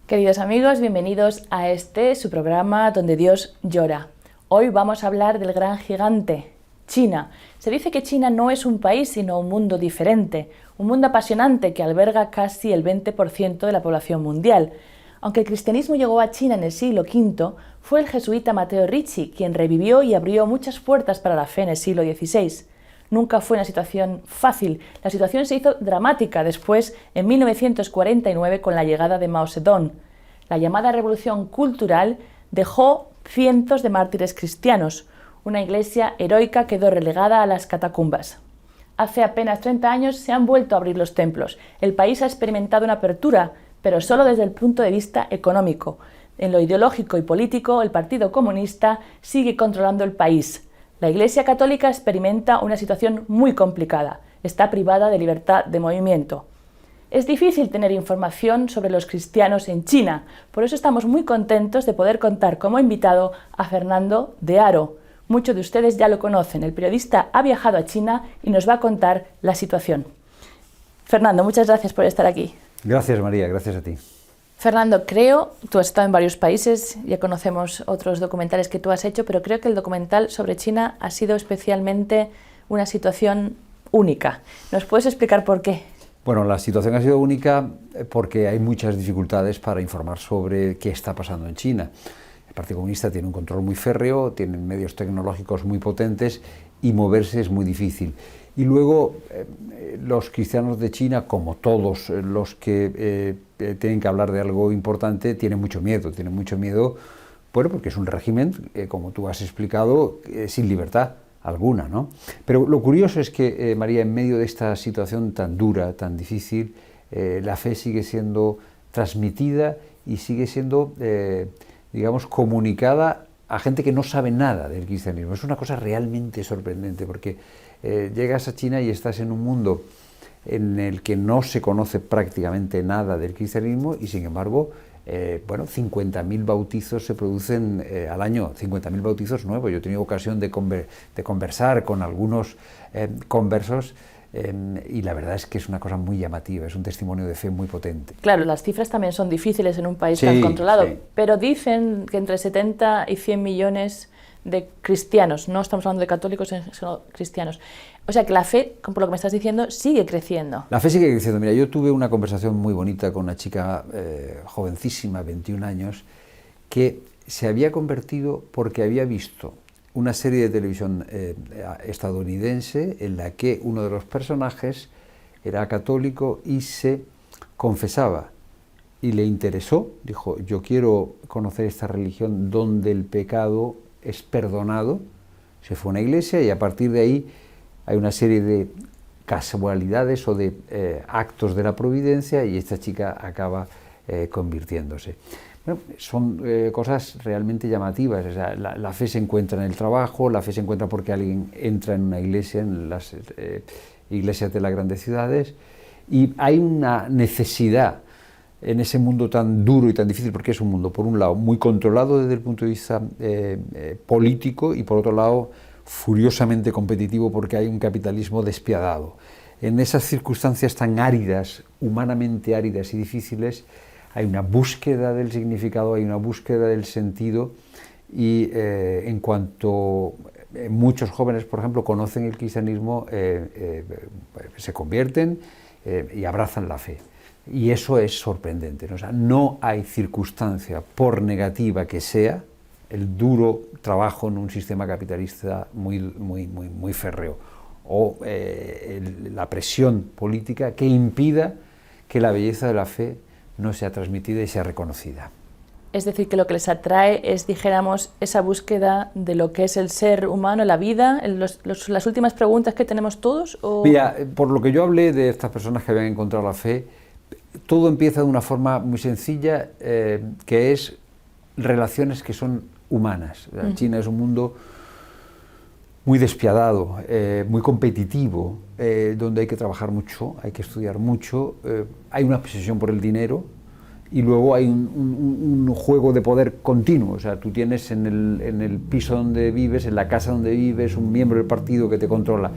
Queridos amigos, bienvenidos a su programa donde Dios llora. Hoy vamos a hablar del gran gigante, China. Se dice que China no es un país, sino un mundo diferente, un mundo apasionante que alberga casi el 20% de la población mundial. Aunque el cristianismo llegó a China en el siglo V, fue el jesuita Matteo Ricci quien revivió y abrió muchas puertas para la fe en el siglo XVI. Nunca fue una situación fácil. La situación se hizo dramática después, en 1949, con la llegada de Mao Zedong. La llamada Revolución Cultural dejó cientos de mártires cristianos. Una iglesia heroica quedó relegada a las catacumbas. Hace apenas 30 años se han vuelto a abrir los templos. El país ha experimentado una apertura, pero solo desde el punto de vista económico. En lo ideológico y político, el Partido Comunista sigue controlando el país. La Iglesia Católica experimenta una situación muy complicada. Está privada de libertad de movimiento. Es difícil tener información sobre los cristianos en China. Por eso estamos muy contentos de poder contar como invitado a Fernando de Haro. Muchos de ustedes ya lo conocen. El periodista ha viajado a China y nos va a contar la situación. Fernando, muchas gracias por estar aquí. Gracias, María, gracias a ti. Fernando, tú has estado en varios países, ya conocemos otros documentales que tú has hecho, pero creo que el documental sobre China ha sido especialmente una situación única. ¿Nos puedes explicar por qué? Bueno, la situación ha sido única porque hay muchas dificultades para informar sobre qué está pasando en China. El Partido Comunista tiene un control muy férreo, tienen medios tecnológicos muy potentes y moverse es muy difícil. Y luego los cristianos de China, como todos los que tienen que hablar de algo importante, tienen mucho miedo, bueno, porque es un régimen, como tú has explicado, sin libertad alguna, ¿no? Pero lo curioso es que, María, en medio de esta situación tan dura, tan difícil, la fe sigue siendo transmitida y sigue siendo, digamos, comunicada a gente que no sabe nada del cristianismo. Es una cosa realmente sorprendente, porque llegas a China y estás en un mundo en el que no se conoce prácticamente nada del cristianismo y, sin embargo, 50.000 bautizos se producen al año, 50.000 bautizos nuevos. Yo he tenido ocasión de conversar con algunos conversos y la verdad es que es una cosa muy llamativa, es un testimonio de fe muy potente. Claro, las cifras también son difíciles en un país tan controlado, pero dicen que entre 70 y 100 millones de cristianos, no estamos hablando de católicos, sino cristianos. O sea que la fe, por lo que me estás diciendo, sigue creciendo. La fe sigue creciendo. Mira, yo tuve una conversación muy bonita con una chica jovencísima, 21 años, que se había convertido porque había visto una serie de televisión estadounidense en la que uno de los personajes era católico y se confesaba. Y le interesó, dijo, yo quiero conocer esta religión donde el pecado es perdonado. Se fue a una iglesia y a partir de ahí hay una serie de casualidades o de actos de la providencia y esta chica acaba convirtiéndose. Bueno, son cosas realmente llamativas. O sea, la fe se encuentra en el trabajo, la fe se encuentra porque alguien entra en una iglesia, en las iglesias de las grandes ciudades, y hay una necesidad en ese mundo tan duro y tan difícil, porque es un mundo, por un lado, muy controlado desde el punto de vista político y por otro lado, furiosamente competitivo porque hay un capitalismo despiadado. En esas circunstancias tan áridas, humanamente áridas y difíciles, hay una búsqueda del significado, hay una búsqueda del sentido y en cuanto muchos jóvenes, por ejemplo, conocen el cristianismo, se convierten y abrazan la fe. Y eso es sorprendente, ¿no? O sea, no hay circunstancia, por negativa que sea, el duro trabajo en un sistema capitalista muy férreo o la presión política que impida que la belleza de la fe no sea transmitida y sea reconocida. Es decir, que lo que les atrae es, dijéramos, esa búsqueda de lo que es el ser humano, la vida, las últimas preguntas que tenemos todos. ¿O? Mira, por lo que yo hablé de estas personas que habían encontrado la fe, todo empieza de una forma muy sencilla, que es relaciones que son humanas. China es un mundo muy despiadado, muy competitivo, donde hay que trabajar mucho, hay que estudiar mucho, hay una obsesión por el dinero y luego hay un juego de poder continuo. O sea, tú tienes en el piso donde vives, en la casa donde vives, un miembro del partido que te controla.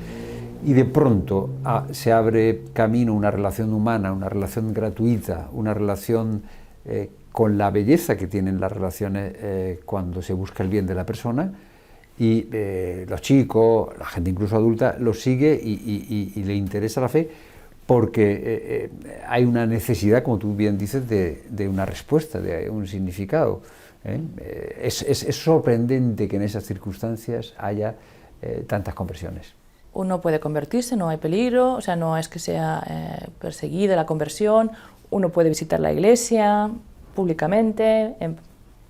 Y de pronto se abre camino una relación humana, una relación gratuita, una relación con la belleza que tienen las relaciones cuando se busca el bien de la persona, y los chicos, la gente incluso adulta, lo sigue y le interesa la fe porque hay una necesidad, como tú bien dices, de una respuesta, de un significado. Es sorprendente que en esas circunstancias haya tantas conversiones. Uno puede convertirse, no hay peligro, o sea, no es que sea perseguida la conversión, uno puede visitar la iglesia públicamente, en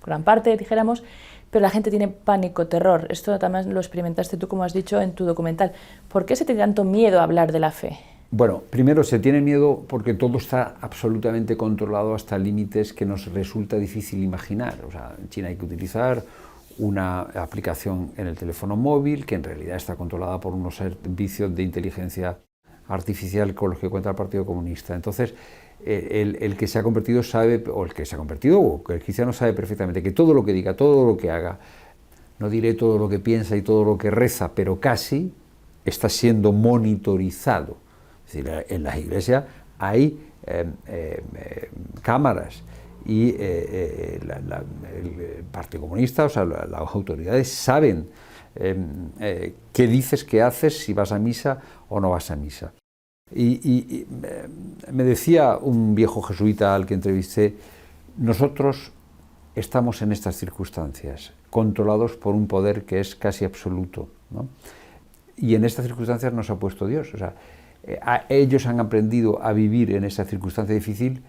gran parte, dijéramos, pero la gente tiene pánico, terror. Esto también lo experimentaste tú, como has dicho, en tu documental. ¿Por qué se tiene tanto miedo a hablar de la fe? Bueno, primero se tiene miedo porque todo está absolutamente controlado hasta límites que nos resulta difícil imaginar. O sea, en China hay que utilizar una aplicación en el teléfono móvil que en realidad está controlada por unos servicios de inteligencia artificial con los que cuenta el Partido Comunista. Entonces, el que se ha convertido sabe, o el que se ha convertido, o que el cristiano sabe perfectamente que todo lo que diga, todo lo que haga, no diré todo lo que piensa y todo lo que reza, pero casi está siendo monitorizado. Es decir, en las iglesias hay cámaras y el Partido Comunista, o sea, las autoridades saben qué dices, qué haces, si vas a misa o no vas a misa. Y me decía un viejo jesuita al que entrevisté, nosotros estamos en estas circunstancias, controlados por un poder que es casi absoluto, ¿no? Y en estas circunstancias nos ha puesto Dios. O sea, ellos han aprendido a vivir en esa circunstancia difícil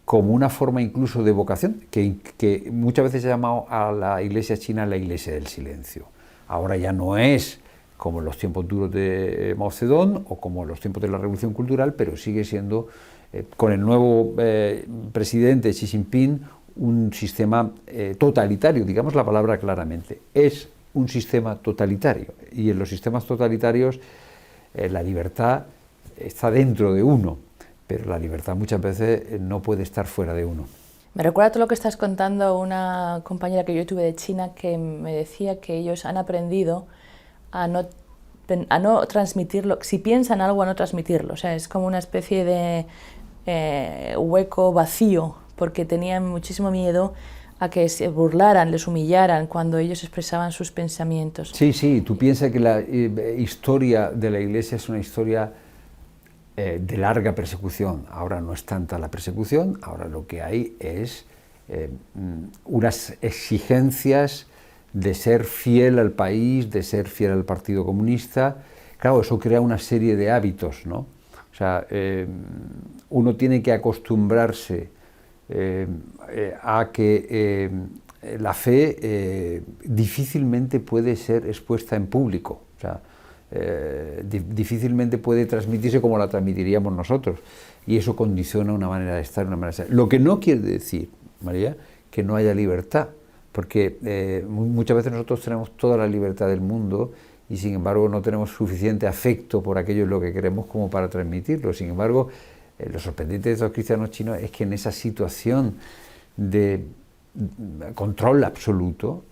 como una forma incluso de vocación, que muchas veces se ha llamado a la iglesia china la iglesia del silencio. Ahora ya no es como en los tiempos duros de Mao Zedong o como en los tiempos de la Revolución Cultural, pero sigue siendo, con el nuevo presidente Xi Jinping, un sistema totalitario, digamos la palabra claramente. Es un sistema totalitario, y en los sistemas totalitarios la libertad está dentro de uno, pero la libertad muchas veces no puede estar fuera de uno. Me recuerda todo lo que estás contando una compañera que yo tuve de China que me decía que ellos han aprendido a no transmitirlo, si piensan algo, a no transmitirlo. O sea, es como una especie de hueco vacío, porque tenían muchísimo miedo a que se burlaran, les humillaran cuando ellos expresaban sus pensamientos. Sí, sí, tú piensas que la historia de la Iglesia es una historia de larga persecución. Ahora no es tanta la persecución, ahora lo que hay es unas exigencias de ser fiel al país, de ser fiel al Partido Comunista. Claro, eso crea una serie de hábitos, ¿no? O sea, uno tiene que acostumbrarse a que la fe difícilmente puede ser expuesta en público. O sea, difícilmente puede transmitirse como la transmitiríamos nosotros, y eso condiciona una manera de estar, una manera de ser. Lo que no quiere decir, María, que no haya libertad, porque muchas veces nosotros tenemos toda la libertad del mundo y sin embargo no tenemos suficiente afecto por aquello en lo que queremos como para transmitirlo. Sin embargo, lo sorprendente de los cristianos chinos es que en esa situación de control absoluto,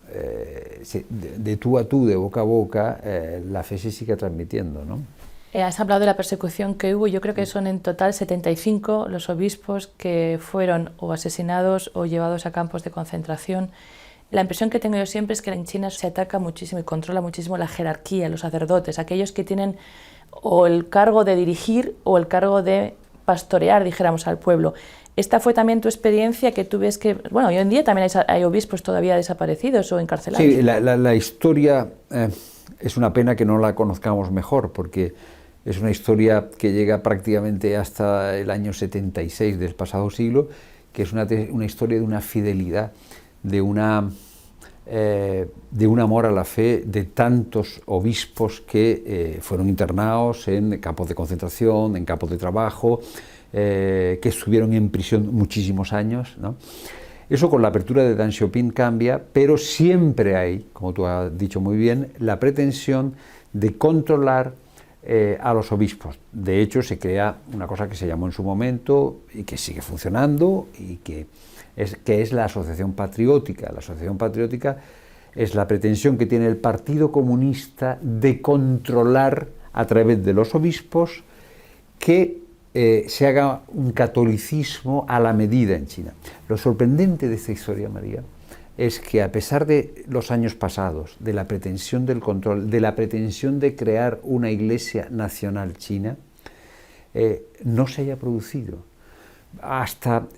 de tú a tú, de boca a boca, la fe se sigue transmitiendo, ¿no? Has hablado de la persecución que hubo. Yo creo que son en total 75 los obispos que fueron o asesinados o llevados a campos de concentración. La impresión que tengo yo siempre es que en China se ataca muchísimo y controla muchísimo la jerarquía, los sacerdotes, aquellos que tienen o el cargo de dirigir o el cargo de pastorear, dijéramos, al pueblo. ¿Esta fue también tu experiencia, que tú ves que, bueno, hoy en día también hay obispos todavía desaparecidos o encarcelados? Sí, la historia es una pena que no la conozcamos mejor, porque es una historia que llega prácticamente hasta el año 76 del pasado siglo, que es una historia de una fidelidad, de un amor a la fe de tantos obispos que fueron internados en campos de concentración, en campos de trabajo, que estuvieron en prisión muchísimos años, ¿no? Eso con la apertura de Deng Xiaoping cambia, pero siempre hay, como tú has dicho muy bien, la pretensión de controlar a los obispos. De hecho, se crea una cosa que se llamó en su momento y que sigue funcionando, y que es la Asociación Patriótica. La Asociación Patriótica es la pretensión que tiene el Partido Comunista de controlar a través de los obispos que se haga un catolicismo a la medida en China. Lo sorprendente de esta historia, María, es que a pesar de los años pasados, de la pretensión del control, de la pretensión de crear una iglesia nacional china, no se haya producido. Hasta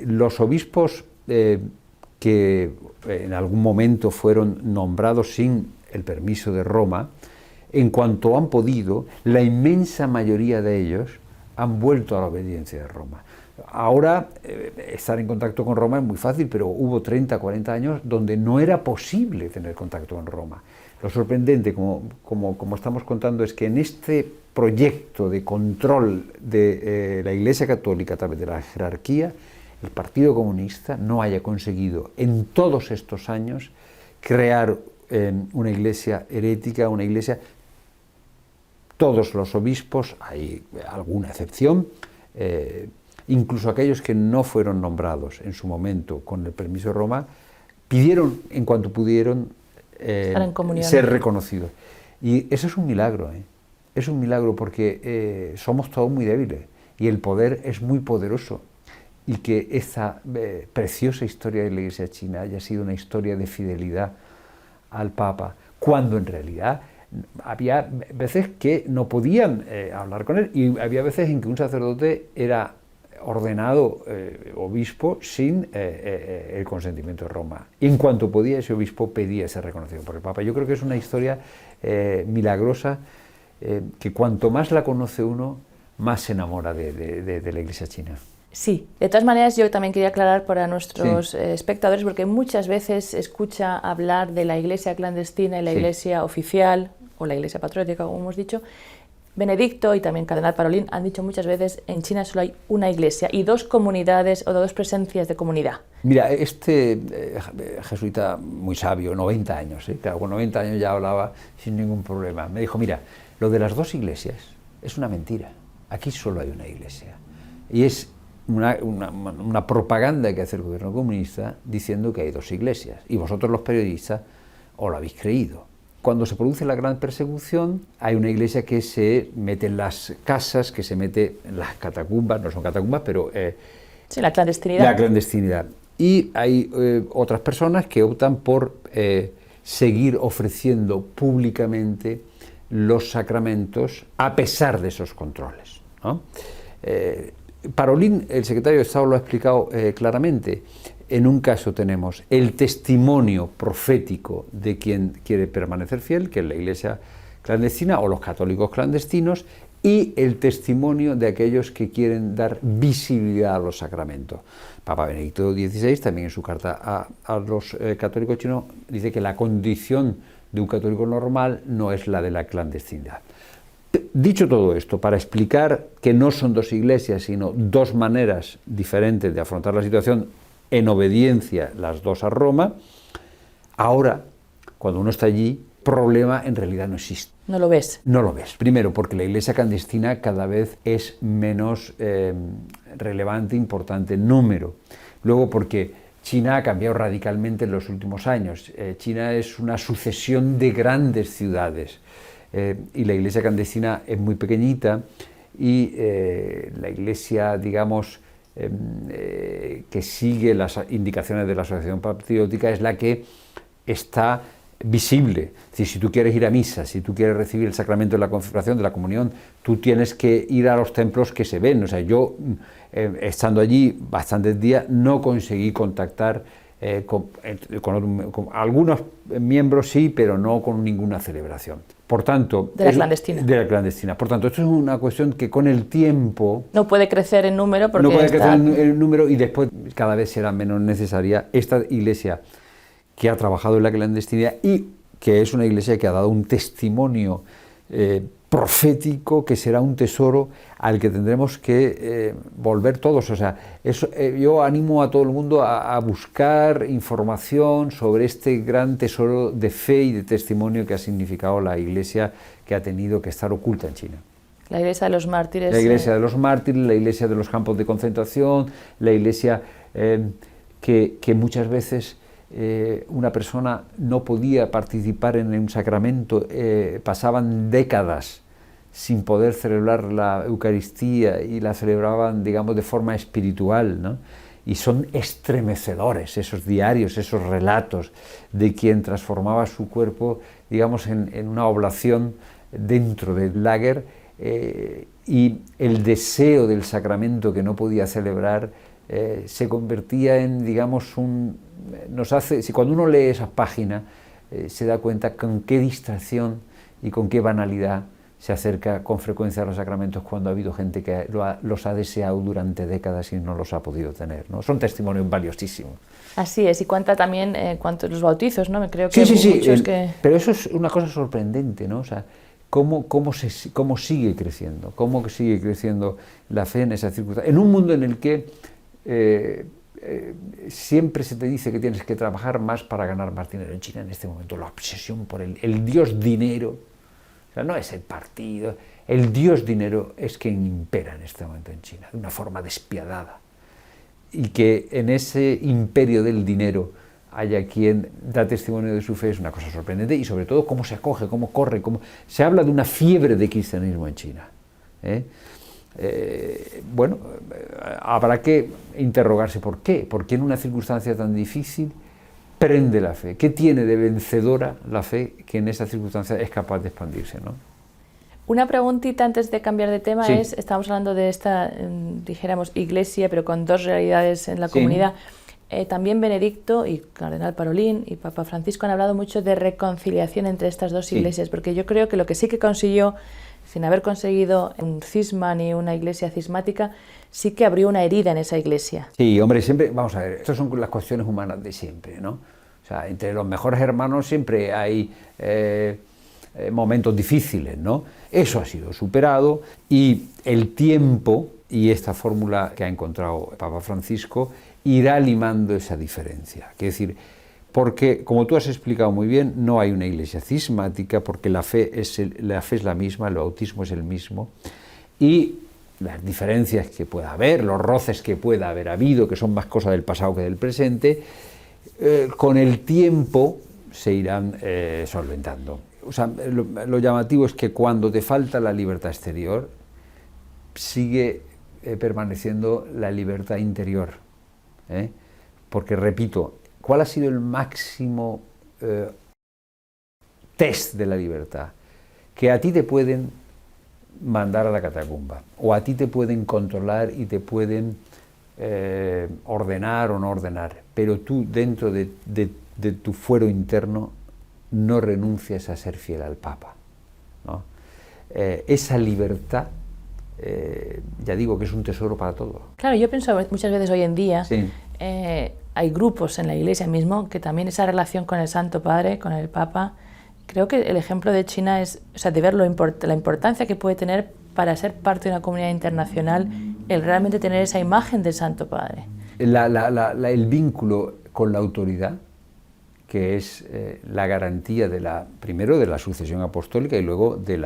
los obispos que en algún momento fueron nombrados sin el permiso de Roma, en cuanto han podido, la inmensa mayoría de ellos han vuelto a la obediencia de Roma. Ahora, estar en contacto con Roma es muy fácil, pero hubo 30, 40 años donde no era posible tener contacto con Roma. Lo sorprendente, como estamos contando, es que en este proyecto de control de la Iglesia Católica a través de la jerarquía, el Partido Comunista no haya conseguido en todos estos años crear una iglesia herética, una iglesia. Todos los obispos, hay alguna excepción, incluso aquellos que no fueron nombrados en su momento con el permiso de Roma, pidieron en cuanto pudieron ser reconocidos. Y eso es un milagro, es un milagro porque somos todos muy débiles y el poder es muy poderoso. Y que esta preciosa historia de la Iglesia china haya sido una historia de fidelidad al Papa, cuando en realidad había veces que no podían hablar con él, y había veces en que un sacerdote era ordenado obispo sin el consentimiento de Roma. Y en cuanto podía, ese obispo pedía ser reconocido por el Papa. Yo creo que es una historia milagrosa, que cuanto más la conoce uno, más se enamora de la Iglesia china. Sí, de todas maneras yo también quería aclarar para nuestros espectadores, porque muchas veces se escucha hablar de la iglesia clandestina y la iglesia oficial, o la iglesia patriótica, como hemos dicho. Benedicto y también Cardenal Parolin han dicho muchas veces, en China solo hay una iglesia y dos comunidades o dos presencias de comunidad. Mira, este jesuita muy sabio, 90 años, claro, con 90 años ya hablaba sin ningún problema. Me dijo, mira, lo de las dos iglesias es una mentira, aquí solo hay una iglesia. Y es una propaganda que hace el gobierno comunista diciendo que hay dos iglesias, y vosotros los periodistas os lo habéis creído. Cuando se produce la gran persecución, hay una iglesia que se mete en las casas, que se mete en las catacumbas, no son catacumbas, pero... sí, la clandestinidad. La clandestinidad. Y hay otras personas que optan por seguir ofreciendo públicamente los sacramentos a pesar de esos controles, ¿no? Parolin, el secretario de Estado, lo ha explicado claramente. En un caso tenemos el testimonio profético de quien quiere permanecer fiel, que es la iglesia clandestina o los católicos clandestinos, y el testimonio de aquellos que quieren dar visibilidad a los sacramentos. Papa Benedicto XVI, también en su carta a los católicos chinos, dice que la condición de un católico normal no es la de la clandestinidad. Dicho todo esto, para explicar que no son dos iglesias, sino dos maneras diferentes de afrontar la situación, en obediencia las dos a Roma, ahora, cuando uno está allí, problema en realidad no existe. ¿No lo ves? No lo ves. Primero, porque la iglesia clandestina cada vez es menos relevante, importante en número. Luego, porque China ha cambiado radicalmente en los últimos años. China es una sucesión de grandes ciudades. Y la iglesia clandestina es muy pequeñita, y la iglesia, digamos, que sigue las indicaciones de la Asociación Patriótica es la que está visible. Es decir, si tú quieres ir a misa, si tú quieres recibir el sacramento de la confirmación, de la comunión, tú tienes que ir a los templos que se ven. O sea, yo, estando allí bastantes días, no conseguí contactar con algunos miembros, sí, pero no con ninguna celebración. Por tanto, de la clandestina. De la clandestina. Por tanto, esto es una cuestión que con el tiempo... No puede crecer en número porque... No puede crecer en número, y después cada vez será menos necesaria esta iglesia que ha trabajado en la clandestinidad y que es una iglesia que ha dado un testimonio profético que será un tesoro al que tendremos que volver todos. O sea, yo animo a todo el mundo a buscar información sobre este gran tesoro de fe y de testimonio que ha significado la iglesia que ha tenido que estar oculta en China. La iglesia de los mártires. La iglesia de los mártires, la iglesia de los campos de concentración, la iglesia que muchas veces una persona no podía participar en un sacramento, pasaban décadas sin poder celebrar la Eucaristía y la celebraban, digamos, de forma espiritual, ¿no? Y son estremecedores esos diarios, esos relatos de quien transformaba su cuerpo, digamos, en una oblación dentro del lager, y el deseo del sacramento que no podía celebrar se convertía en, digamos, si cuando uno lee esas páginas se da cuenta con qué distracción y con qué banalidad se acerca con frecuencia a los sacramentos cuando ha habido gente que los ha deseado durante décadas y no los ha podido tener, ¿no? Son testimonios valiosísimos. Así es, y cuenta también cuántos los bautizos, ¿no? Creo Sí, que sí, sí, muchos que... pero eso es una cosa sorprendente, ¿no? O sea, cómo sigue creciendo, cómo sigue creciendo la fe en esa circunstancia, en un mundo en el que siempre se te dice que tienes que trabajar más para ganar más dinero. En China en este momento la obsesión por el dios dinero, o sea, no es el partido, el dios dinero es quien impera en este momento en China, de una forma despiadada. Y que en ese imperio del dinero haya quien da testimonio de su fe es una cosa sorprendente, y sobre todo cómo se acoge, cómo corre, se habla de una fiebre de cristianismo en China. Bueno, habrá que interrogarse por qué en una circunstancia tan difícil prende la fe. ¿Qué tiene de vencedora la fe que en esa circunstancia es capaz de expandirse, ¿no? Una preguntita antes de cambiar de tema. Sí. Estamos hablando de esta, dijéramos, iglesia, pero con dos realidades en la comunidad. También Benedicto y Cardenal Parolin y Papa Francisco han hablado mucho de reconciliación entre estas dos iglesias, porque yo creo que lo que sí que consiguió, sin haber conseguido un cisma ni una iglesia cismática, sí que abrió una herida en esa iglesia. Sí, hombre, siempre, vamos a ver, estas son las cuestiones humanas de siempre, ¿no? O sea, entre los mejores hermanos siempre hay momentos difíciles, ¿no? Eso ha sido superado, y el tiempo y esta fórmula que ha encontrado Papa Francisco irá limando esa diferencia. Es decir, porque, como tú has explicado muy bien, no hay una iglesia cismática, porque la fe es la misma, el bautismo es el mismo, y las diferencias que pueda haber, los roces que pueda haber habido, que son más cosas del pasado que del presente, con el tiempo se irán solventando. O sea, lo llamativo es que cuando te falta la libertad exterior, sigue permaneciendo la libertad interior. Porque, repito, ¿cuál ha sido el máximo test de la libertad? Que a ti te pueden mandar a la catacumba, o a ti te pueden controlar y te pueden ordenar o no ordenar, pero tú dentro de tu fuero interno no renuncias a ser fiel al Papa, ¿no? Esa libertad, ya digo que es un tesoro para todos. Claro, yo pienso muchas veces hoy en día, sí. Hay grupos en la Iglesia mismo que también esa relación con el Santo Padre, con el Papa, creo que el ejemplo de China es, o sea, de ver la importancia que puede tener para ser parte de una comunidad internacional, el realmente tener esa imagen del Santo Padre. El vínculo con la autoridad, que es la garantía primero de la sucesión apostólica y luego del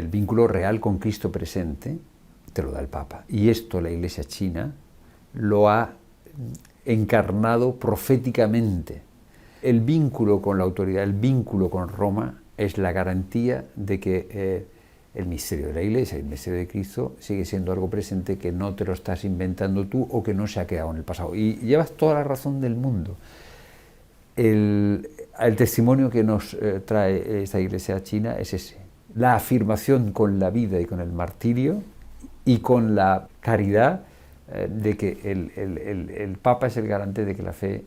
vínculo real con Cristo presente, te lo da el Papa. Y esto la Iglesia china lo ha encarnado proféticamente. El vínculo con la autoridad, el vínculo con Roma, es la garantía de que el misterio de la Iglesia, el misterio de Cristo, sigue siendo algo presente, que no te lo estás inventando tú o que no se ha quedado en el pasado. Y llevas toda la razón del mundo. El testimonio que nos trae esta Iglesia china es ese: la afirmación con la vida y con el martirio y con la caridad de que el Papa es el garante de que la fe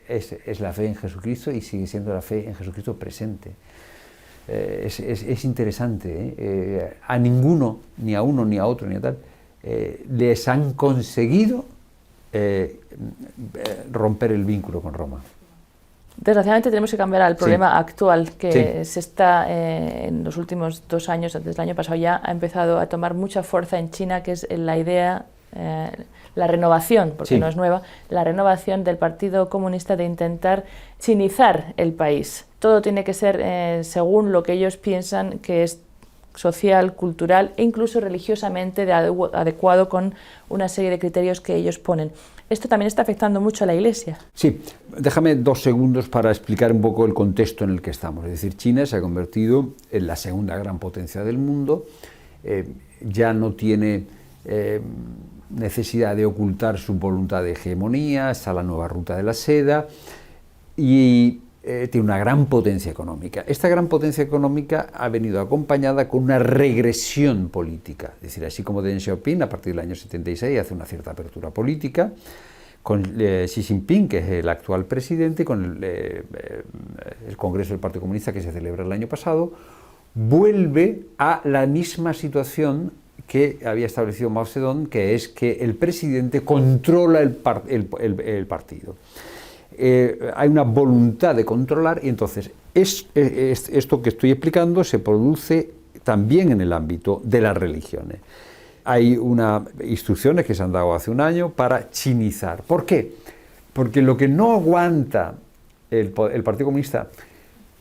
es la fe en Jesucristo, y sigue siendo la fe en Jesucristo presente. Es interesante, a ninguno, ni a uno, ni a otro, ni a tal, les han conseguido romper el vínculo con Roma. Desgraciadamente tenemos que cambiar al problema actual, que Sí. se está en los últimos 2 años, desde el año pasado ya, ha empezado a tomar mucha fuerza en China, que es la idea, la renovación, porque no es nueva, la renovación del Partido Comunista de intentar chinizar el país. Todo tiene que ser según lo que ellos piensan que es social, cultural e incluso religiosamente adecuado, con una serie de criterios que ellos ponen. esto también está afectando mucho a la Iglesia. Sí, déjame 2 segundos para explicar un poco el contexto en el que estamos. Es decir, China se ha convertido en la segunda gran potencia del mundo, ya no tiene necesidad de ocultar su voluntad de hegemonía, está la nueva ruta de la seda y tiene una gran potencia económica. Esta gran potencia económica ha venido acompañada con una regresión política, es decir, así como Deng Xiaoping a partir del año 76 hace una cierta apertura política, con Xi Jinping, que es el actual presidente, con el Congreso del Partido Comunista que se celebra el año pasado, vuelve a la misma situación que había establecido Mao Zedong, que es que el presidente controla el partido. Hay una voluntad de controlar y entonces esto que estoy explicando se produce también en el ámbito de las religiones. Hay unas instrucciones que se han dado hace un año para chinizar. ¿Por qué? Porque lo que no aguanta el Partido Comunista,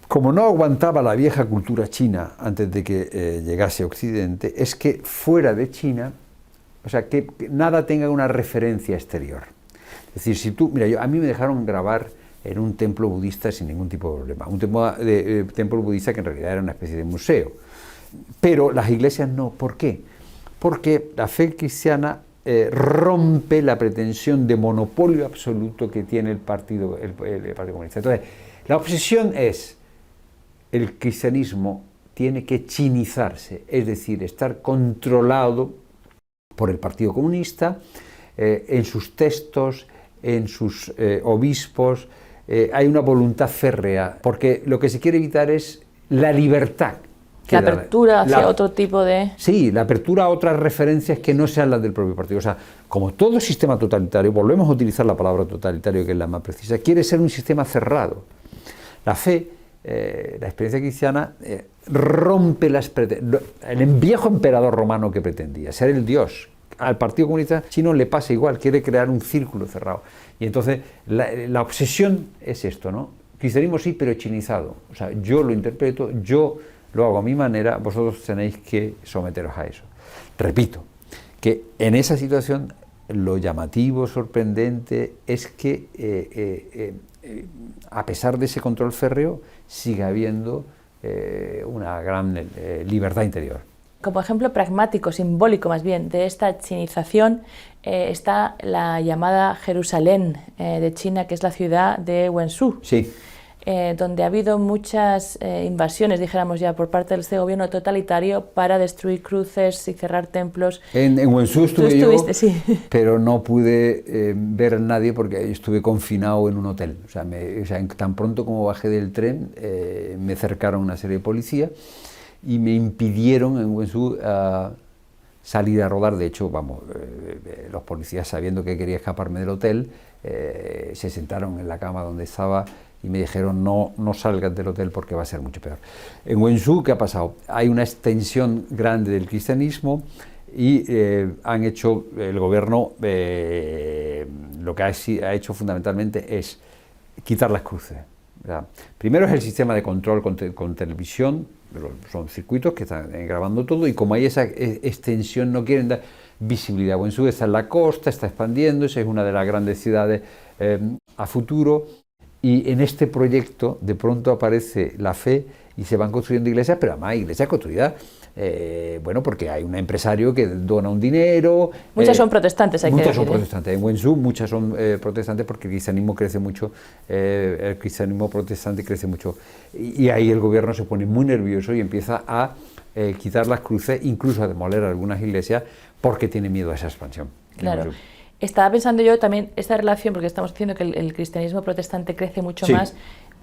como no aguantaba la vieja cultura china antes de que llegase a Occidente, es que fuera de China, o sea, que nada tenga una referencia exterior. Es decir, si tú, mira, a mí me dejaron grabar en un templo budista sin ningún tipo de problema, un templo budista que en realidad era una especie de museo, pero las iglesias no. ¿Por qué? Porque la fe cristiana rompe la pretensión de monopolio absoluto que tiene el Partido Comunista. Entonces, la obsesión es, el cristianismo tiene que chinizarse, es decir, estar controlado por el Partido Comunista en sus textos, en sus obispos. Hay una voluntad férrea, porque lo que se quiere evitar es la libertad. La apertura hacia otro tipo de... Sí, la apertura a otras referencias que no sean las del propio partido. O sea, como todo sistema totalitario, volvemos a utilizar la palabra totalitario, que es la más precisa, quiere ser un sistema cerrado. La fe, la experiencia cristiana, rompe el viejo emperador romano que pretendía ser el Dios. Al Partido Comunista Chino le pasa igual, quiere crear un círculo cerrado. Y entonces la obsesión es esto, ¿no? Cristianismo sí, pero chinizado. O sea, yo lo interpreto, yo lo hago a mi manera, vosotros tenéis que someteros a eso. Repito, que en esa situación lo llamativo, sorprendente, es que a pesar de ese control férreo, sigue habiendo una gran libertad interior. Como ejemplo pragmático, simbólico más bien, de esta chinización está la llamada Jerusalén de China, que es la ciudad de Wenzhou. Sí. Donde ha habido muchas invasiones, dijéramos ya, por parte de este gobierno totalitario para destruir cruces y cerrar templos. En Wenzhou estuve yo, sí. Pero no pude ver a nadie porque estuve confinado en un hotel. O sea, tan pronto como bajé del tren, me cercaron una serie de policías y me impidieron en Wenzhou salir a rodar. De hecho, los policías, sabiendo que quería escaparme del hotel, se sentaron en la cama donde estaba y me dijeron no salgas del hotel porque va a ser mucho peor. En Wenzhou, ¿qué ha pasado? Hay una extensión grande del cristianismo y el gobierno lo que ha hecho fundamentalmente es quitar las cruces. ¿Verdad? Primero es el sistema de control con televisión, son circuitos que están grabando todo, y como hay esa extensión no quieren dar visibilidad. Wenzhou está en la costa, está expandiéndose, es una de las grandes ciudades a futuro. Y en este proyecto de pronto aparece la fe y se van construyendo iglesias, pero además iglesias construidas, porque hay un empresario que dona un dinero. Muchas son protestantes, hay que decir. Muchas son protestantes. En Wenzhou muchas son protestantes porque el cristianismo crece mucho, el cristianismo protestante crece mucho. Y ahí el gobierno se pone muy nervioso y empieza a quitar las cruces, incluso a demoler algunas iglesias, porque tiene miedo a esa expansión. Claro. Estaba pensando yo también esta relación, porque estamos diciendo que el cristianismo protestante crece mucho más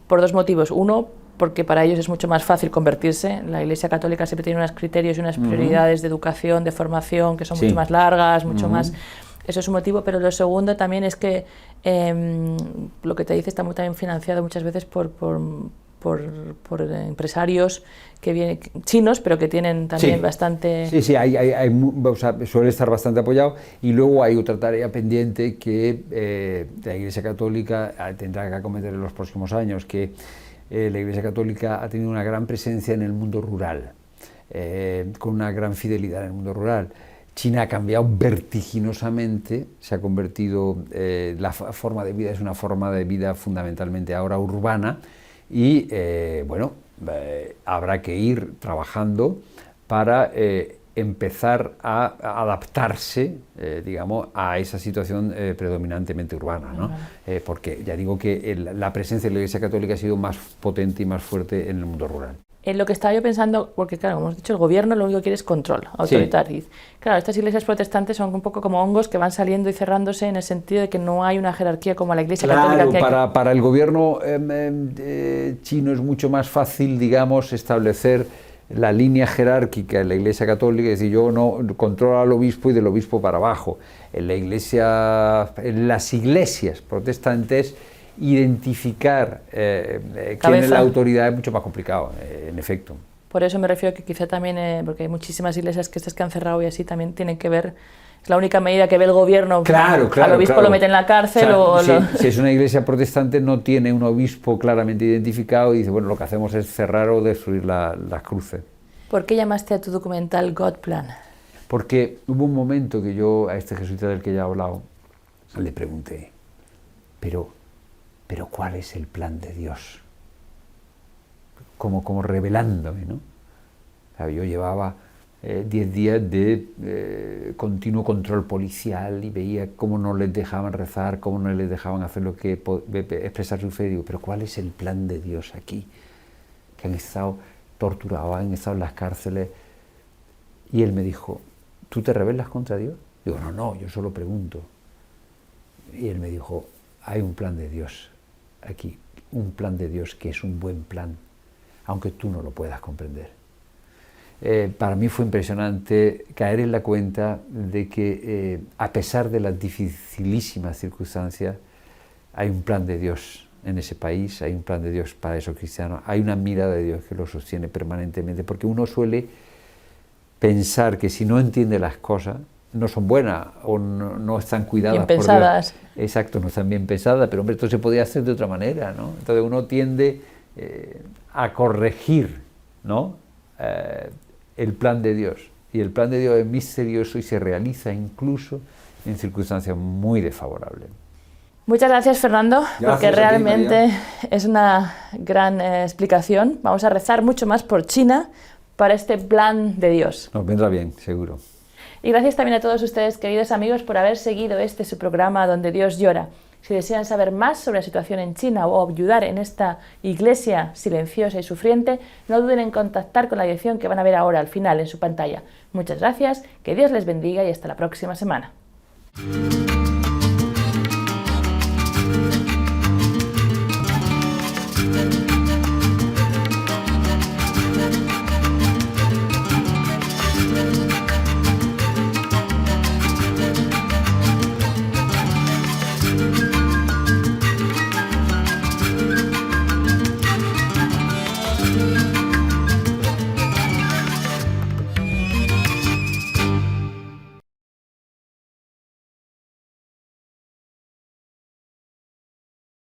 por 2 motivos. Uno, porque para ellos es mucho más fácil convertirse. La Iglesia Católica siempre tiene unos criterios y unas prioridades de educación, de formación, que son mucho más largas, mucho más... Eso es un motivo, pero lo segundo también es que lo que te dice está muy también financiado muchas veces por empresarios que vienen chinos, pero que tienen también bastante... Sí, suele estar bastante apoyado. Y luego hay otra tarea pendiente que la Iglesia Católica tendrá que acometer en los próximos años, que la Iglesia Católica ha tenido una gran presencia en el mundo rural, con una gran fidelidad en el mundo rural, China ha cambiado vertiginosamente, se ha convertido, la forma de vida es una forma de vida fundamentalmente ahora urbana y bueno, habrá que ir trabajando para empezar a adaptarse, digamos, a esa situación predominantemente urbana, ¿no? Porque ya digo que la presencia de la Iglesia Católica ha sido más potente y más fuerte en el mundo rural. En lo que estaba yo pensando, porque claro, como hemos dicho, el gobierno lo único que quiere es control autoritario. Sí. Claro, estas iglesias protestantes son un poco como hongos que van saliendo y cerrándose en el sentido de que no hay una jerarquía como la Iglesia Católica. Claro, para el gobierno chino es mucho más fácil, digamos, establecer la línea jerárquica en la Iglesia Católica, es decir, yo no controlo al obispo y del obispo para abajo. En las iglesias protestantes, identificar quién es la autoridad es mucho más complicado, en efecto. Por eso me refiero que quizá también, porque hay muchísimas iglesias que estas que han cerrado y así también tienen que ver, es la única medida que ve el gobierno, claro, al obispo lo mete en la cárcel. Si es una iglesia protestante no tiene un obispo claramente identificado y dice, bueno, lo que hacemos es cerrar o destruir las cruces. ¿Por qué llamaste a tu documental God Plan? Porque hubo un momento que yo a este jesuita del que ya he hablado le pregunté, pero ¿cuál es el plan de Dios? Como revelándome, ¿no? O sea, yo llevaba 10 días de continuo control policial y veía cómo no les dejaban rezar, cómo no les dejaban hacer lo que expresar su fe. Y digo, pero ¿cuál es el plan de Dios aquí? Que han estado torturados, han estado en las cárceles. Y él me dijo, ¿tú te rebelas contra Dios? Digo, no, yo solo pregunto. Y él me dijo, hay un plan de Dios aquí, un plan de Dios que es un buen plan, aunque tú no lo puedas comprender. Para mí fue impresionante caer en la cuenta de que a pesar de las dificilísimas circunstancias, hay un plan de Dios en ese país, hay un plan de Dios para esos cristianos, hay una mirada de Dios que los sostiene permanentemente, porque uno suele pensar que si no entiende las cosas, no son buenas o no están cuidadas bien pensadas. Por Dios. Exacto, no están bien pensadas, pero hombre, esto se podía hacer de otra manera, ¿no? Entonces uno tiende a corregir, ¿no? El plan de Dios. Y el plan de Dios es misterioso y se realiza incluso en circunstancias muy desfavorables. Muchas gracias, Fernando, porque realmente es una gran explicación. Vamos a rezar mucho más por China para este plan de Dios. Nos vendrá bien, seguro. Y gracias también a todos ustedes, queridos amigos, por haber seguido su programa Donde Dios llora. Si desean saber más sobre la situación en China o ayudar en esta iglesia silenciosa y sufriente, no duden en contactar con la dirección que van a ver ahora al final en su pantalla. Muchas gracias, que Dios les bendiga y hasta la próxima semana.